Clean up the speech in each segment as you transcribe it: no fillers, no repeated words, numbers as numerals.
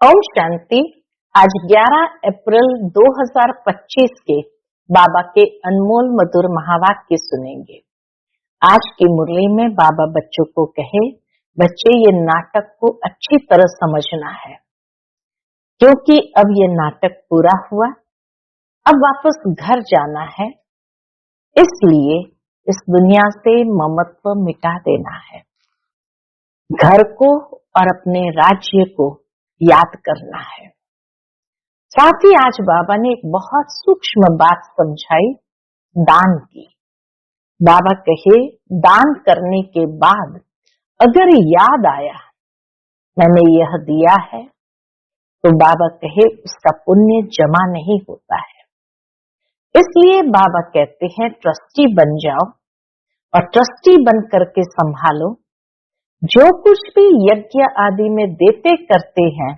ओम शांति। आज 11 अप्रैल 2025 के बाबा के अनमोल मधुर महावाक्य सुनेंगे। आज की मुरली में बाबा बच्चों को कहे, बच्चे ये नाटक को अच्छी तरह समझना है, क्योंकि अब ये नाटक पूरा हुआ, अब वापस घर जाना है। इसलिए इस दुनिया से ममत्व मिटा देना है, घर को और अपने राज्य को याद करना है। साथ ही आज बाबा ने एक बहुत सूक्ष्म बात समझाई, दान की। बाबा कहे, दान करने के बाद अगर याद आया मैंने यह दिया है, तो बाबा कहे उसका पुण्य जमा नहीं होता है। इसलिए बाबा कहते हैं ट्रस्टी बन जाओ और ट्रस्टी बन करके संभालो। जो कुछ भी यज्ञ आदि में देते करते हैं,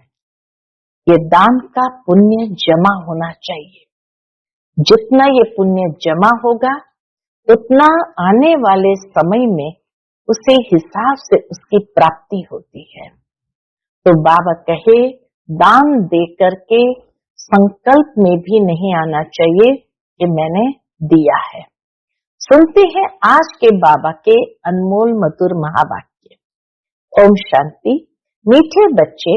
ये दान का पुण्य जमा होना चाहिए। जितना ये पुण्य जमा होगा, उतना आने वाले समय में उसे हिसाब से उसकी प्राप्ति होती है। तो बाबा कहे, दान दे करके संकल्प में भी नहीं आना चाहिए कि मैंने दिया है। सुनते हैं आज के बाबा के अनमोल मधुर महावाक्य। ओम शांति। मीठे बच्चे,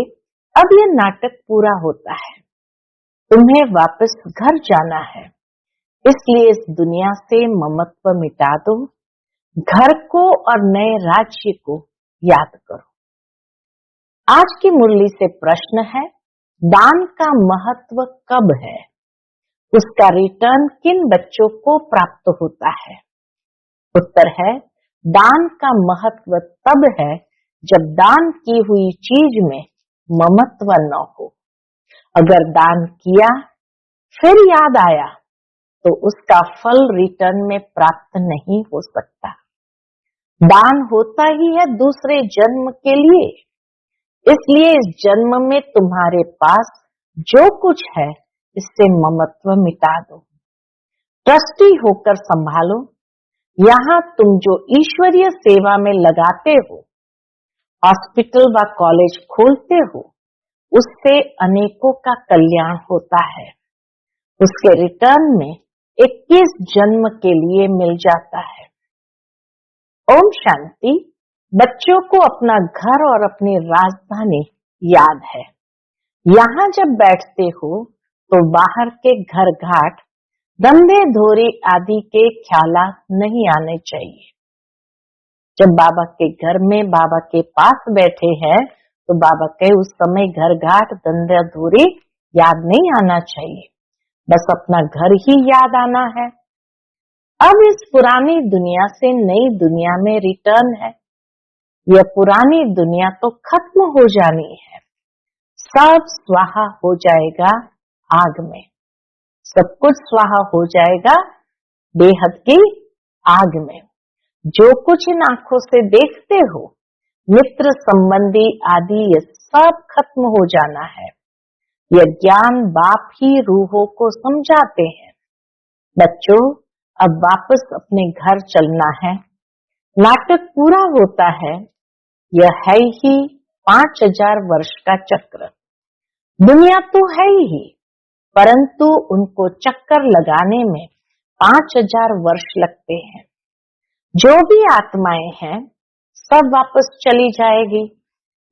अब यह नाटक पूरा होता है, तुम्हें वापस घर जाना है। इसलिए इस दुनिया से ममत्व मिटा दो, घर को और नए राज्य को याद करो। आज की मुरली से प्रश्न है, दान का महत्व कब है? उसका रिटर्न किन बच्चों को प्राप्त होता है? उत्तर है, दान का महत्व तब है जब दान की हुई चीज में ममत्व न हो। अगर दान किया फिर याद आया, तो उसका फल रिटर्न में प्राप्त नहीं हो सकता। दान होता ही है दूसरे जन्म के लिए। इसलिए इस जन्म में तुम्हारे पास जो कुछ है, इससे ममत्व मिटा दो। ट्रस्टी होकर संभालो। यहाँ तुम जो ईश्वरीय सेवा में लगाते हो, हॉस्पिटल व कॉलेज खोलते हो, उससे अनेकों का कल्याण होता है। उसके रिटर्न में 21 जन्म के लिए मिल जाता है। ओम शांति। बच्चों को अपना घर और अपनी राजधानी याद है। यहाँ जब बैठते हो तो बाहर के घर घाट, धंधे धोरी आदि के ख्यालात नहीं आने चाहिए। जब बाबा के घर में बाबा के पास बैठे हैं, तो बाबा के उस समय घर घाट धंधा धूरी याद नहीं आना चाहिए, बस अपना घर ही याद आना है। अब इस पुरानी दुनिया से नई दुनिया में रिटर्न है। यह पुरानी दुनिया तो खत्म हो जानी है, सब स्वाहा हो जाएगा आग में। सब कुछ स्वाहा हो जाएगा बेहद की आग में। जो कुछ इन आंखों से देखते हो, मित्र संबंधी आदि, ये सब खत्म हो जाना है। यह ज्ञान बाप ही रूहों को समझाते हैं। बच्चों, अब वापस अपने घर चलना है। नाटक पूरा होता है। यह है ही 5000 वर्ष का चक्र। दुनिया तो है ही, परंतु उनको चक्कर लगाने में 5000 वर्ष लगते हैं। जो भी आत्माएं हैं, सब वापस चली जाएगी।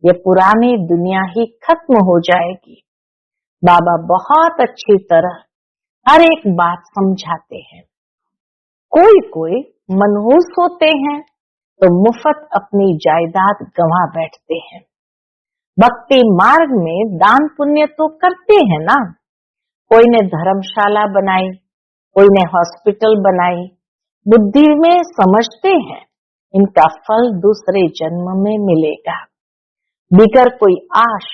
ये पुरानी दुनिया ही खत्म हो जाएगी। बाबा बहुत अच्छी तरह हर एक बात समझाते हैं। कोई कोई मनहूस होते हैं तो मुफ्त अपनी जायदाद गंवा बैठते हैं। भक्ति मार्ग में दान पुण्य तो करते हैं ना। कोई ने धर्मशाला बनाई, कोई ने हॉस्पिटल बनाई। बुद्धि में समझते हैं इनका फल दूसरे जन्म में मिलेगा। बिगर कोई आश,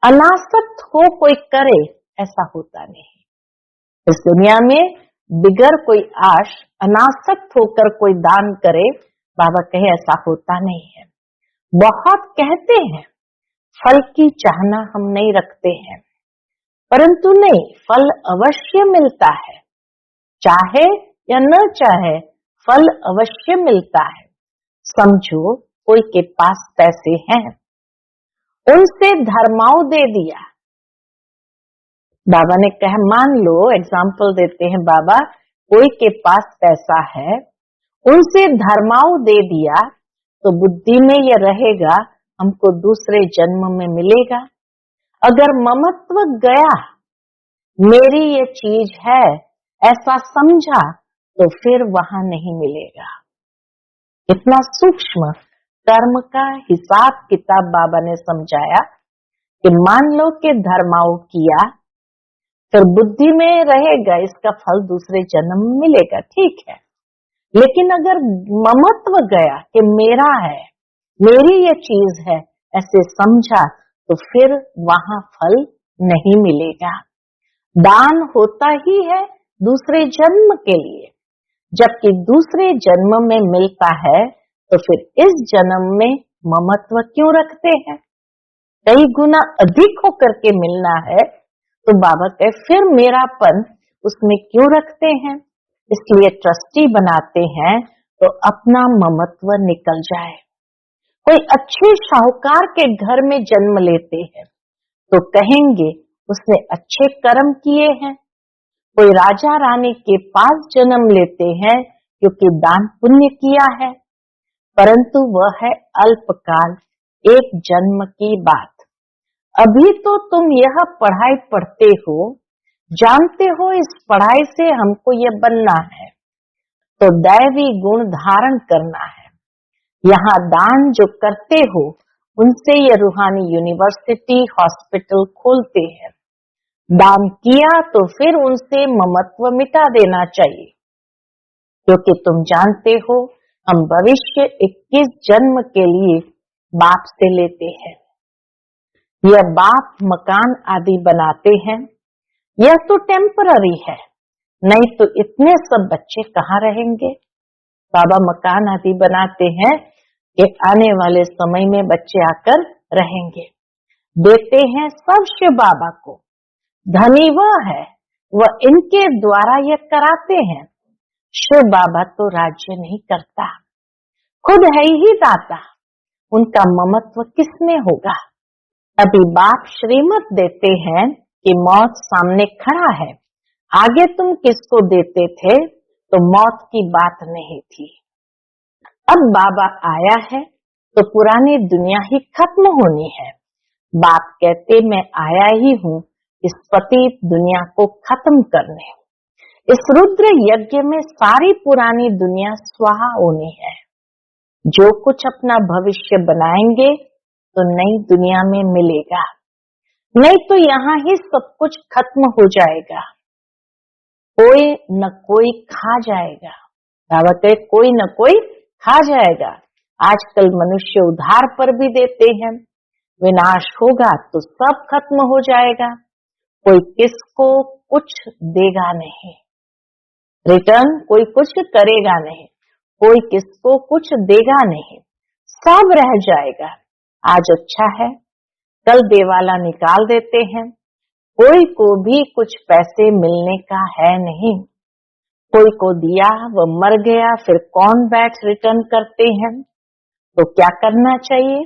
अनासक्त हो कोई करे, ऐसा होता नहीं। इस दुनिया में बिगर कोई आश, अनासक्त होकर कोई दान करे, बाबा कहे ऐसा होता नहीं है। बहुत कहते हैं फल की चाहना हम नहीं रखते हैं, परंतु नहीं, फल अवश्य मिलता है। चाहे या न चाहे फल अवश्य मिलता है। समझो कोई के पास पैसे हैं उनसे धर्माऊ दे दिया। बाबा ने कहा, मान लो एग्जाम्पल देते हैं बाबा, कोई के पास पैसा है, उनसे धर्माऊ दे दिया तो बुद्धि में यह रहेगा हमको दूसरे जन्म में मिलेगा। अगर ममत्व गया, मेरी ये चीज है ऐसा समझा, तो फिर वहां नहीं मिलेगा। इतना सूक्ष्म कर्म का हिसाब किताब बाबा ने समझाया कि मान लो कि धर्माऊ किया, फिर बुद्धि में रहेगा इसका फल दूसरे जन्म में मिलेगा, ठीक है। लेकिन अगर ममत्व गया कि मेरा है, मेरी ये चीज है ऐसे समझा, तो फिर वहां फल नहीं मिलेगा। दान होता ही है दूसरे जन्म के लिए, जबकि दूसरे जन्म में मिलता है, तो फिर इस जन्म में ममत्व क्यों रखते हैं? कई गुना अधिक होकर के मिलना है, तो बाबा कहे फिर मेरापन उसमें क्यों रखते हैं? इसलिए ट्रस्टी बनाते हैं तो अपना ममत्व निकल जाए। कोई अच्छे शाहूकार के घर में जन्म लेते हैं तो कहेंगे उसने अच्छे कर्म किए हैं। कोई राजा रानी के पास जन्म लेते हैं क्योंकि दान पुण्य किया है, परंतु वह है अल्पकाल, एक जन्म की बात। अभी तो तुम यह पढ़ाई पढ़ते हो, जानते हो इस पढ़ाई से हमको ये बनना है, तो दैवी गुण धारण करना है। यहाँ दान जो करते हो उनसे ये रूहानी यूनिवर्सिटी हॉस्पिटल खोलते हैं। दान किया तो फिर उनसे ममत्व मिटा देना चाहिए, क्योंकि तुम जानते हो हम भविष्य 21 जन्म के लिए बाप से लेते हैं। यह बाप मकान आदि बनाते हैं, यह तो टेम्पररी है, नहीं तो इतने सब बच्चे कहाँ रहेंगे। बाबा मकान आदि बनाते हैं कि आने वाले समय में बच्चे आकर रहेंगे। देते हैं सब शिव बाबा को, धनी वह है, वह इनके द्वारा यह कराते हैं। शिव बाबा तो राज्य नहीं करता, खुद है ही दाता, उनका ममत्व किसमें होगा। अभी बाप श्रीमत देते हैं कि मौत सामने खड़ा है, आगे तुम किसको देते थे, तो मौत की बात नहीं थी। अब बाबा आया है तो पुरानी दुनिया ही खत्म होनी है। बाप कहते मैं आया ही हूँ इस पतित दुनिया को खत्म करने। इस रुद्र यज्ञ में सारी पुरानी दुनिया स्वाहा होनी है। जो कुछ अपना भविष्य बनाएंगे तो नई दुनिया में मिलेगा, नहीं तो यहाँ ही सब कुछ खत्म हो जाएगा। कोई न कोई खा जाएगा, बाबा कहे कोई न कोई खा जाएगा। आजकल मनुष्य उधार पर भी देते हैं, विनाश होगा तो सब खत्म हो जाएगा, कोई किसको कुछ देगा नहीं, रिटर्न कोई कुछ करेगा नहीं, कोई किसको कुछ देगा नहीं, सब रह जाएगा। आज अच्छा है, कल देवाला निकाल देते हैं, कोई को भी कुछ पैसे मिलने का है नहीं। कोई को दिया वो मर गया, फिर कौन बैठ रिटर्न करते हैं। तो क्या करना चाहिए?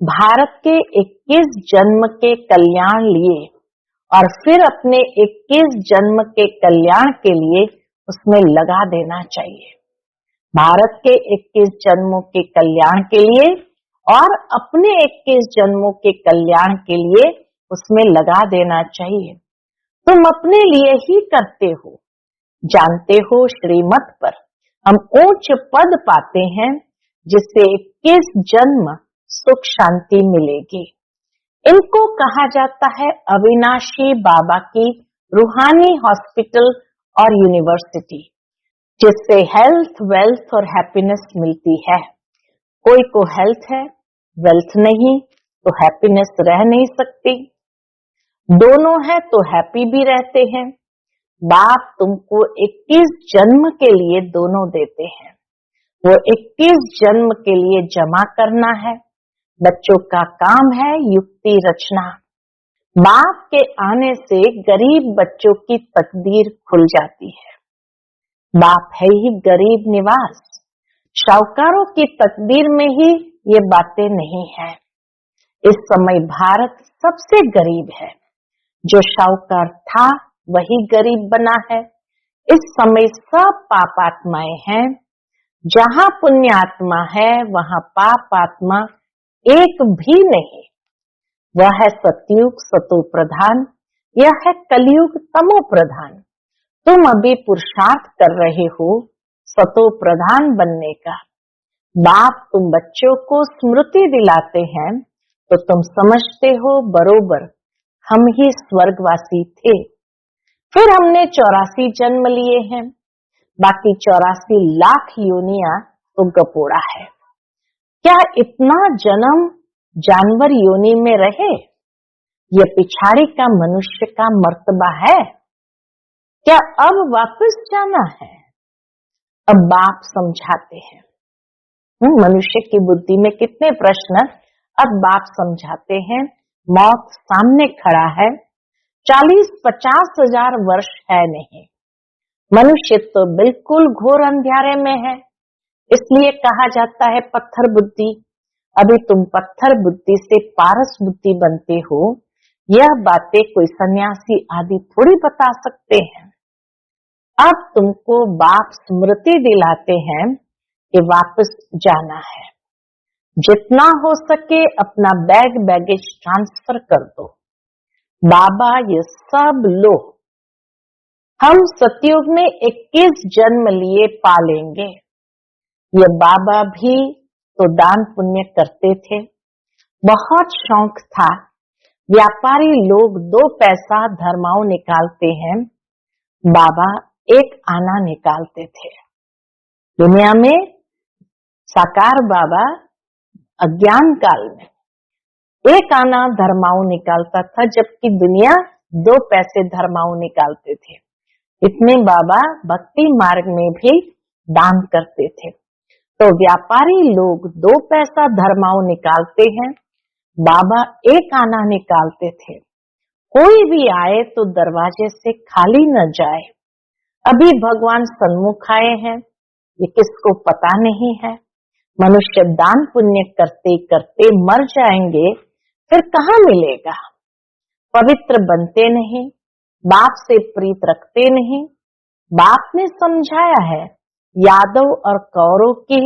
भारत के 21 जन्म के कल्याण लिए और फिर अपने 21 जन्म के कल्याण के लिए उसमें लगा देना चाहिए। भारत के 21 जन्मों के कल्याण के लिए और अपने 21 जन्मों के कल्याण के लिए उसमें लगा देना चाहिए। तुम अपने लिए ही करते हो, जानते हो श्रीमत पर हम ऊंच पद पाते हैं, जिससे 21 जन्म सुख शांति मिलेगी। इनको कहा जाता है अविनाशी बाबा की रूहानी हॉस्पिटल और यूनिवर्सिटी, जिससे हेल्थ, वेल्थ और हैप्पीनेस मिलती है। कोई को हेल्थ है, वेल्थ नहीं, तो हैप्पीनेस रह नहीं सकती। दोनों है तो हैप्पी भी रहते हैं। बाप तुमको 21 जन्म के लिए दोनों देते हैं, वो 21 जन्म के लिए जमा करना है। बच्चों का काम है युक्ति रचना। बाप के आने से गरीब बच्चों की तकदीर खुल जाती है। बाप है ही गरीब निवास, शाहूकारों की तकदीर में ही ये बातें नहीं है। इस समय भारत सबसे गरीब है। जो शाहूकार था वही गरीब बना है। इस समय सब पापात्माएं हैं। जहां पुण्य आत्मा है वहां पाप आत्मा एक भी नहीं। वह है सतयुग सतो प्रधान, यह है कलयुग तमो प्रधान। तुम अभी पुरुषार्थ कर रहे हो सतो प्रधान बनने का। बाप तुम बच्चों को स्मृति दिलाते हैं तो तुम समझते हो बरोबर हम ही स्वर्गवासी थे। फिर हमने 84 जन्म लिए हैं, बाकी 84 लाख योनियां तो गपोड़ा है। क्या इतना जन्म जानवर योनि में रहे? ये पिछाड़ी का मनुष्य का मर्तबा है। क्या अब वापस जाना है? अब बाप समझाते हैं। मनुष्य की बुद्धि में कितने प्रश्न, अब बाप समझाते हैं। मौत सामने खड़ा है, 40-50 हजार वर्ष है नहीं। मनुष्य तो बिल्कुल घोर अंधेरे में है, इसलिए कहा जाता है पत्थर बुद्धि। अभी तुम पत्थर बुद्धि से पारस बुद्धि बनते हो। यह बातें कोई सन्यासी आदि थोड़ी बता सकते हैं। अब तुमको बाप स्मृति दिलाते हैं कि वापस जाना है। जितना हो सके अपना बैग बैगेज ट्रांसफर कर दो। बाबा ये सब लो, हम सतयुग में 21 जन्म लिए पालेंगे। ये बाबा भी तो दान पुण्य करते थे, बहुत शौक था। व्यापारी लोग 2 पैसा धर्माओं निकालते हैं, बाबा 1 आना निकालते थे। दुनिया में साकार बाबा अज्ञान काल में 1 आना धर्माओं निकालता था, जबकि दुनिया 2 पैसे धर्माओं निकालते थे। इतने बाबा भक्ति मार्ग में भी दान करते थे। तो व्यापारी लोग 2 पैसा धर्माओं निकालते हैं, बाबा 1 आना निकालते थे। कोई भी आए तो दरवाजे से खाली न जाए। अभी भगवान सन्मुख आए हैं, ये किसको पता नहीं है। मनुष्य दान पुण्य करते करते मर जाएंगे, फिर कहाँ मिलेगा। पवित्र बनते नहीं, बाप से प्रीत रखते नहीं। बाप ने समझाया है, यादव और कौरव की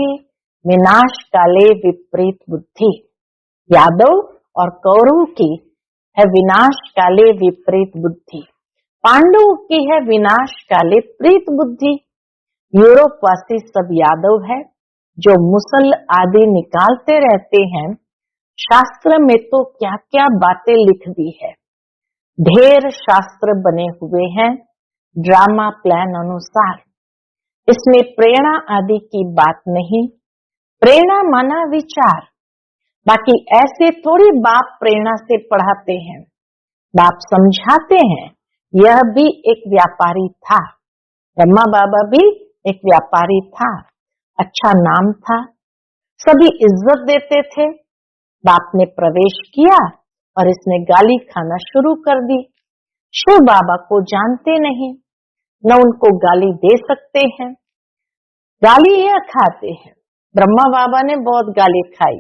विनाश काले विपरीत बुद्धि। यादव और कौरव की है विनाश काले विपरीत बुद्धि, पांडवों की है विनाश काले प्रीत बुद्धि। यूरोप वासी सब यादव है, जो मुसल आदि निकालते रहते हैं। शास्त्र में तो क्या क्या बातें लिख दी है। ढेर शास्त्र बने हुए हैं ड्रामा प्लान अनुसार। इसमें प्रेरणा आदि की बात नहीं। प्रेरणा माना विचार। बाकी ऐसे थोड़ी बाप प्रेरणा से पढ़ाते हैं। बाप समझाते हैं। यह भी एक व्यापारी था। ब्रह्मा बाबा भी एक व्यापारी था। अच्छा नाम था, सभी इज्जत देते थे। बाप ने प्रवेश किया और इसने गाली खाना शुरू कर दी। शिव बाबा को जानते नहीं, न उनको गाली दे सकते हैं। गाली यह खाते हैं। ब्रह्मा बाबा ने बहुत गाली खाई।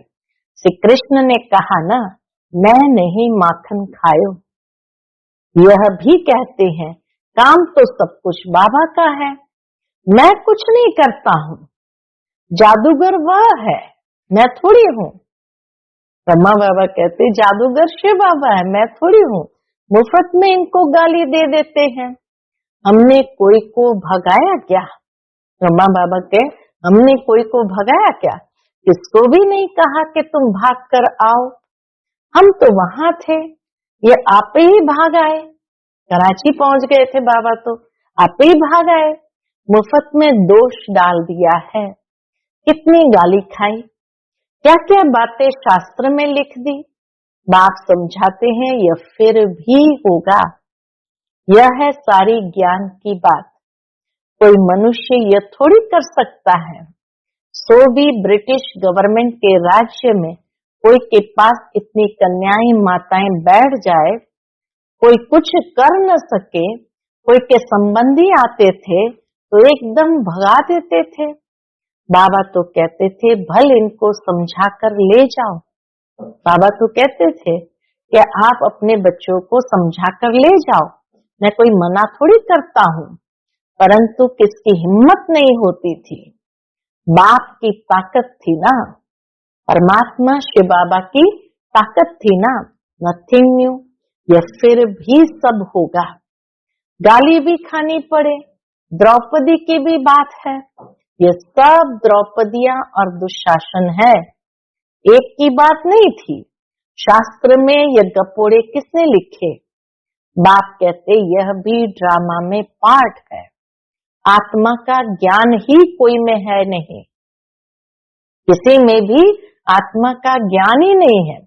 श्री कृष्ण ने कहा ना, मैं नहीं माखन खायो। यह भी कहते हैं, काम तो सब कुछ बाबा का है, मैं कुछ नहीं करता हूँ। जादूगर वह है, मैं थोड़ी हूँ। ब्रह्मा बाबा कहते जादूगर शिव बाबा है, मैं थोड़ी हूँ। मुफ्त में इनको गाली दे देते हैं। हमने कोई को भगाया क्या? ब्रह्मा बाबा कहे, हमने कोई को भगाया क्या? किसको भी नहीं कहा कि तुम भाग कर आओ। हम तो वहां थे, ये आप ही भाग आए। कराची पहुंच गए थे बाबा, तो आप ही भाग आए। मुफ्त में दोष डाल दिया है। कितनी गाली खाई, क्या क्या बातें शास्त्र में लिख दी। बाप समझाते हैं यह फिर भी होगा। यह है सारी ज्ञान की बात। कोई मनुष्य यह थोड़ी कर सकता है। सो भी ब्रिटिश गवर्नमेंट के राज्य में कोई के पास इतनी कन्याएं माताएं बैठ जाए, कोई कुछ कर न सके। कोई के संबंधी आते थे तो एकदम भगा देते थे। बाबा तो कहते थे भल इनको समझाकर ले जाओ। बाबा तो कहते थे कि आप अपने बच्चों को समझा कर ले जाओ, मैं कोई मना थोड़ी करता हूँ, परंतु किसकी हिम्मत नहीं होती थी। बाप की ताकत थी ना, परमात्मा शिव बाबा की ताकत थी ना, नथिंग न्यू, यह फिर भी सब होगा। गाली भी खानी पड़े, द्रौपदी की भी बात है, ये सब द्रौपदियां और दुशासन है, एक की बात नहीं थी। शास्त्र में ये गपोड़े किसने लिखे? बाप कहते यह भी ड्रामा में पार्ट है, आत्मा का ज्ञान ही कोई में है नहीं, किसी में भी आत्मा का ज्ञान ही नहीं है,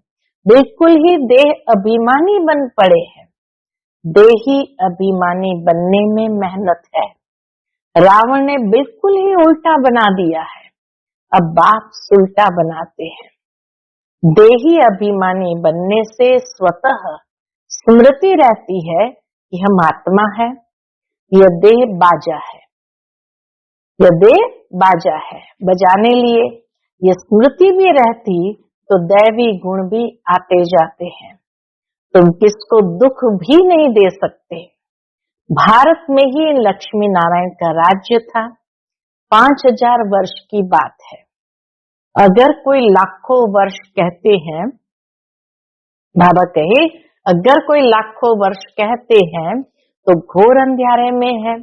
बिल्कुल ही देह अभिमानी बन पड़े हैं। देही अभिमानी बनने में मेहनत है, रावण ने बिल्कुल ही उल्टा बना दिया है, अब बाप सुलटा बनाते हैं। देही अभिमानी बनने से स्वतः स्मृति रहती है कि हम आत्मा है, यह देह बाजा है, यह देह बाजा है, बजाने लिए ये स्मृति भी रहती तो दैवी गुण भी आते जाते हैं। तुम किसको दुख भी नहीं दे सकते। भारत में ही लक्ष्मी नारायण का राज्य था, 5000 वर्ष की बात है। अगर कोई लाखों वर्ष कहते हैं, बाबा कहे अगर कोई लाखों वर्ष कहते हैं तो घोर अंधेरे में है।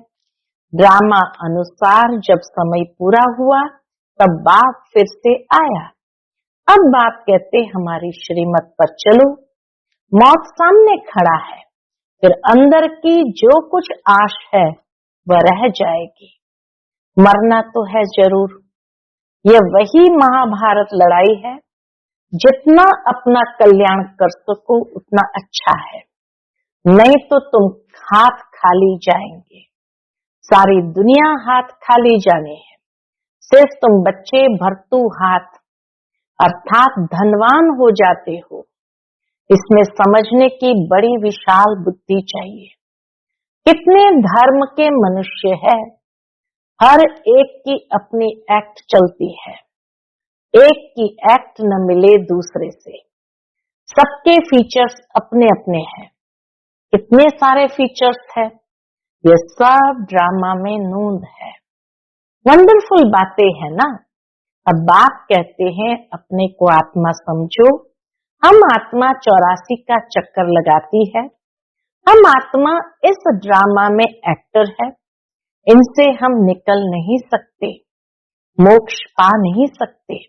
ड्रामा अनुसार जब समय पूरा हुआ तब बाप फिर से आया। अब बाप कहते हमारी श्रीमत पर चलो, मौत सामने खड़ा है, फिर अंदर की जो कुछ आश है वह रह जाएगी। मरना तो है जरूर, यह वही महाभारत लड़ाई है, जितना अपना कल्याण कर सको उतना अच्छा है, नहीं तो तुम हाथ खाली जाएंगे। सारी दुनिया हाथ खाली जाने है, सिर्फ तुम बच्चे भरतू हाथ अर्थात धनवान हो जाते हो। इसमें समझने की बड़ी विशाल बुद्धि चाहिए। कितने धर्म के मनुष्य है, हर एक की अपनी एक्ट चलती है, एक की एक्ट न मिले दूसरे से, सबके फीचर्स अपने अपने हैं। कितने सारे फीचर्स है, ये सब ड्रामा में नूंद है। वंडरफुल बातें है ना। अब बाप कहते हैं अपने को आत्मा समझो, हम आत्मा 84 का चक्कर लगाती है, हम आत्मा इस ड्रामा में एक्टर है, इनसे हम निकल नहीं सकते, मोक्ष पा नहीं सकते,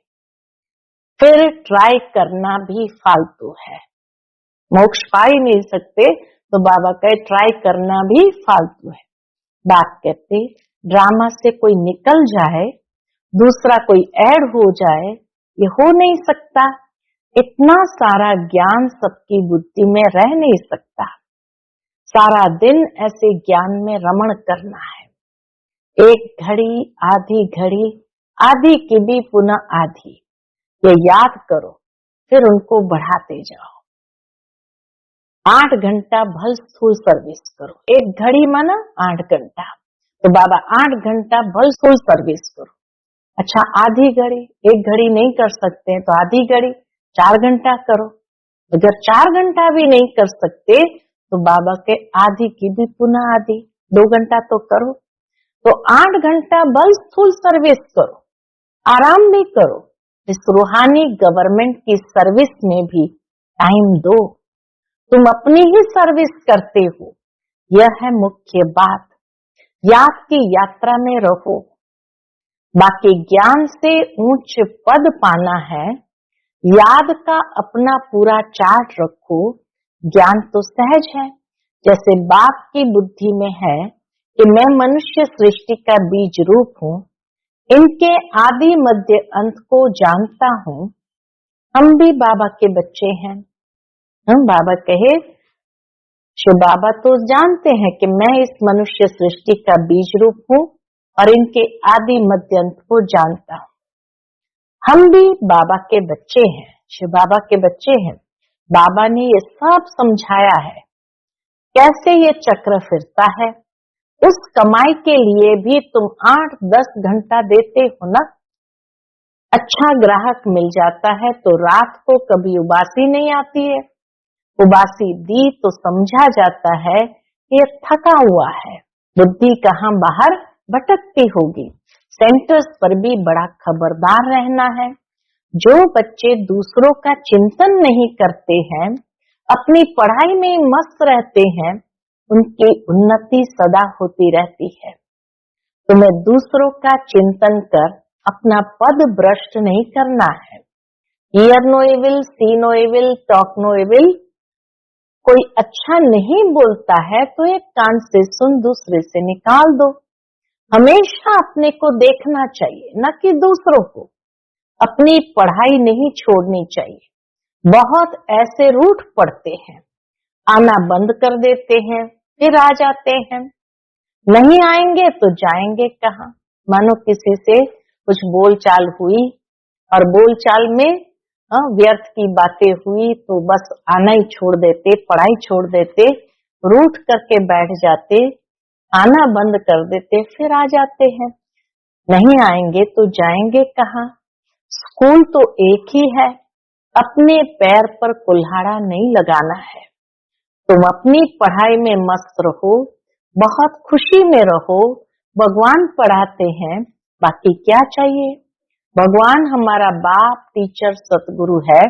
फिर ट्राई करना भी फालतू है। मोक्ष पा ही नहीं सकते तो बाबा कहे ट्राई करना भी फालतू है। बाप कहते ड्रामा से कोई निकल जाए, दूसरा कोई ऐड हो जाए, ये हो नहीं सकता। इतना सारा ज्ञान सबकी बुद्धि में रह नहीं सकता। सारा दिन ऐसे ज्ञान में रमण करना है। एक घड़ी, आधी की भी पुनः आधी, ये याद करो, फिर उनको बढ़ाते जाओ। 8 घंटा भल स्थूल सर्विस करो, एक घड़ी माना 8 घंटा, तो बाबा 8 घंटा भल स्थूल सर्विस करो। अच्छा आधी घड़ी, एक घड़ी नहीं कर सकते तो आधी घड़ी 4 घंटा करो। अगर 4 घंटा भी नहीं कर सकते तो बाबा के आधी की भी पुनः आधी, 2 घंटा तो करो। तो 8 घंटा बल स्थूल सर्विस करो, आराम भी करो। इस रूहानी गवर्नमेंट की सर्विस में भी टाइम दो। तुम अपनी ही सर्विस करते हो, यह है मुख्य बात। याद की यात्रा में रहो। बाकी ज्ञान से ऊंच पद पाना है, याद का अपना पूरा चार्ट रखो। ज्ञान तो सहज है, जैसे बाप की बुद्धि में है कि मैं मनुष्य सृष्टि का बीज रूप हूँ, इनके आदि मध्य अंत को जानता हूँ। हम भी बाबा के बच्चे हैं। हम बाबा कहे शिव बाबा तो जानते हैं कि मैं इस मनुष्य सृष्टि का बीज रूप हूँ और इनके आदि मध्य अंत को जानता हूँ। हम भी बाबा के बच्चे हैं, शिव बाबा के बच्चे हैं। बाबा ने ये सब समझाया है कैसे ये चक्र फिरता है। उस कमाई के लिए भी तुम 8-10 घंटा देते हो ना। अच्छा ग्राहक मिल जाता है तो रात को कभी उबासी नहीं आती है। उबासी दी तो समझा जाता है कि ये थका हुआ है, बुद्धि कहाँ बाहर भटकती होगी। सेंटर्स पर भी बड़ा खबरदार रहना है। जो बच्चे दूसरों का चिंतन नहीं करते हैं, अपनी पढ़ाई में ही मस्त रहते हैं, उनकी उन्नति सदा होती रहती है। तुम्हें दूसरों का चिंतन कर अपना पद भ्रष्ट नहीं करना है। Hear no evil, see no evil, talk no evil. कोई अच्छा नहीं बोलता है तो एक कान से सुन दूसरे से निकाल दो। हमेशा अपने को देखना चाहिए, न कि दूसरों को। अपनी पढ़ाई नहीं छोड़नी चाहिए। बहुत ऐसे रूठ पड़ते हैं, आना बंद कर देते हैं, फिर आ जाते हैं। नहीं आएंगे तो जाएंगे कहाँ। मानो किसी से कुछ बोलचाल हुई और बोलचाल में व्यर्थ की बातें हुई तो बस आना ही छोड़ देते, पढ़ाई छोड़ देते, रूठ करके बैठ जाते, आना बंद कर देते, फिर आ जाते हैं। नहीं आएंगे तो जाएंगे कहाँ। स्कूल तो एक ही है, अपने पैर पर कुल्हाड़ा नहीं लगाना है। तुम अपनी पढ़ाई में मस्त रहो, बहुत खुशी में रहो। भगवान पढ़ाते हैं, बाकी क्या चाहिए। भगवान हमारा बाप, टीचर, सतगुरु है,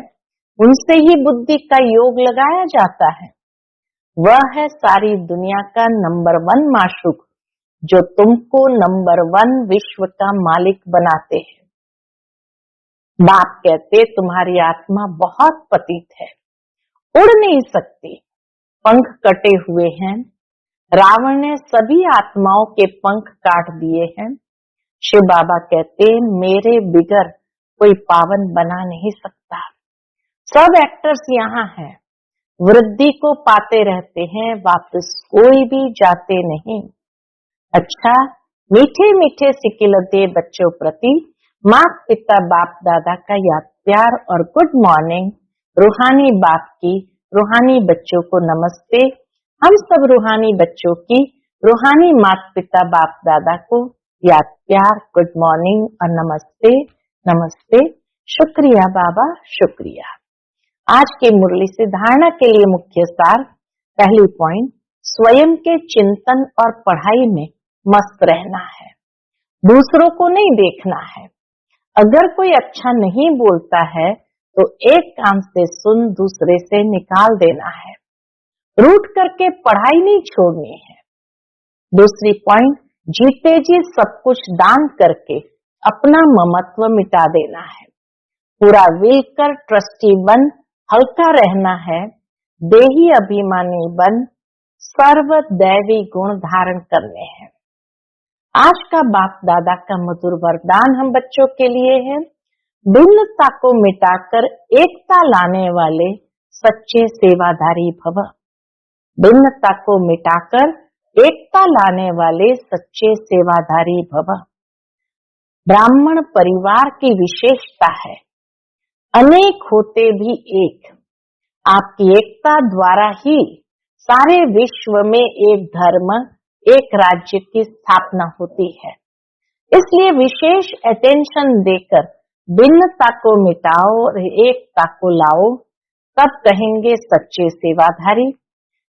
उनसे ही बुद्धि का योग लगाया जाता है। वह है सारी दुनिया का नंबर 1 माशूक, जो तुमको नंबर 1 विश्व का मालिक बनाते हैं। बाप कहते तुम्हारी आत्मा बहुत पतित है, उड़ नहीं सकती, पंख कटे हुए हैं। रावण ने सभी आत्माओं के पंख काट दिए हैं। शिव बाबा कहते मेरे बिगर कोई पावन बना नहीं सकता। सब एक्टर्स यहाँ हैं, वृद्धि को पाते रहते हैं, वापस कोई भी जाते नहीं। अच्छा, मीठे मीठे सिकिलते बच्चों प्रति माता पिता बाप दादा का याद प्यार और गुड मॉर्निंग। रूहानी बाप की रूहानी बच्चों को नमस्ते। हम सब रूहानी बच्चों की रूहानी माता पिता बाप दादा को याद प्यार, गुड मॉर्निंग और नमस्ते नमस्ते। शुक्रिया बाबा, शुक्रिया। आज की मुरली से धारणा के लिए मुख्य सार। पहली पॉइंट, स्वयं के चिंतन और पढ़ाई में मस्त रहना है, दूसरों को नहीं देखना है। अगर कोई अच्छा नहीं बोलता है तो एक कान से सुन, दूसरे से निकाल देना है। रूठ करके पढ़ाई नहीं छोड़नी है। दूसरी पॉइंट, जीते जी सब कुछ दान करके अपना ममत्व मिटा देना है। पूरा विल कर ट्रस्टी बन हल्का रहना है। देही अभिमानी बन सर्व दैवी गुण धारण करने हैं। आज का बाप दादा का मधुर वरदान हम बच्चों के लिए है, भिन्नता को मिटाकर एकता लाने वाले सच्चे सेवाधारी भव। भिन्नता को मिटाकर एकता लाने वाले सच्चे सेवाधारी भव। ब्राह्मण परिवार की विशेषता है, अनेक होते भी एक। आपकी एकता द्वारा ही सारे विश्व में एक धर्म, एक राज्य की स्थापना होती है। इसलिए विशेष अटेंशन देकर भिन्नता को मिटाओ और एकता को लाओ, तब कहेंगे सच्चे सेवाधारी।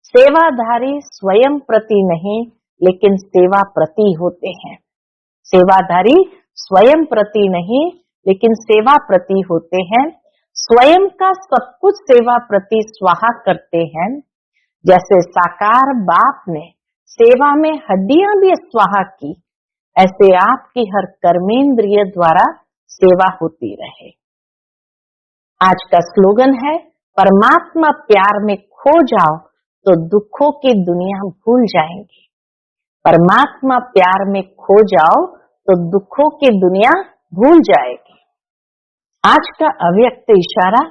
सेवाधारी स्वयं प्रति नहीं, लेकिन सेवा प्रति होते हैं। सेवाधारी स्वयं प्रति नहीं, लेकिन सेवा प्रति होते हैं। स्वयं का सब कुछ सेवा प्रति स्वाहा करते हैं। जैसे साकार बाप ने सेवा में हड्डियां भी स्वाहा की, ऐसे आपकी हर कर्मेंद्रिय द्वारा सेवा होती रहे। आज का स्लोगन है, परमात्मा प्यार में खो जाओ तो दुखों की दुनिया भूल जाएंगी। परमात्मा प्यार में खो जाओ तो दुखों की दुनिया भूल जाएगी। आज का अव्यक्त इशारा,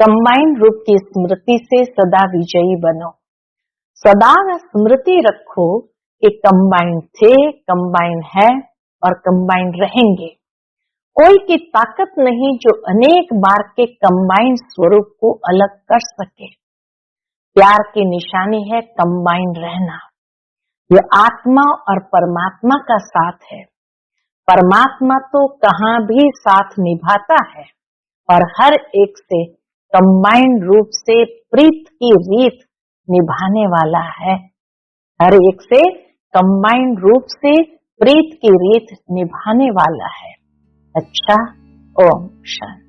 कंबाइंड रूप की स्मृति से सदा विजयी बनो। सदा स्मृति रखो कि कंबाइंड थे, कंबाइंड है और कंबाइंड रहेंगे। कोई की ताकत नहीं जो अनेक बार के कंबाइंड स्वरूप को अलग कर सके। प्यार की निशानी है कंबाइंड रहना। यह आत्मा और परमात्मा का साथ है। परमात्मा तो कहाँ भी साथ निभाता है और हर एक से कंबाइंड रूप से प्रीत की रीत निभाने वाला है। हर एक से कंबाइंड रूप से प्रीत की रीत निभाने वाला है। अच्छा, ओम शांति।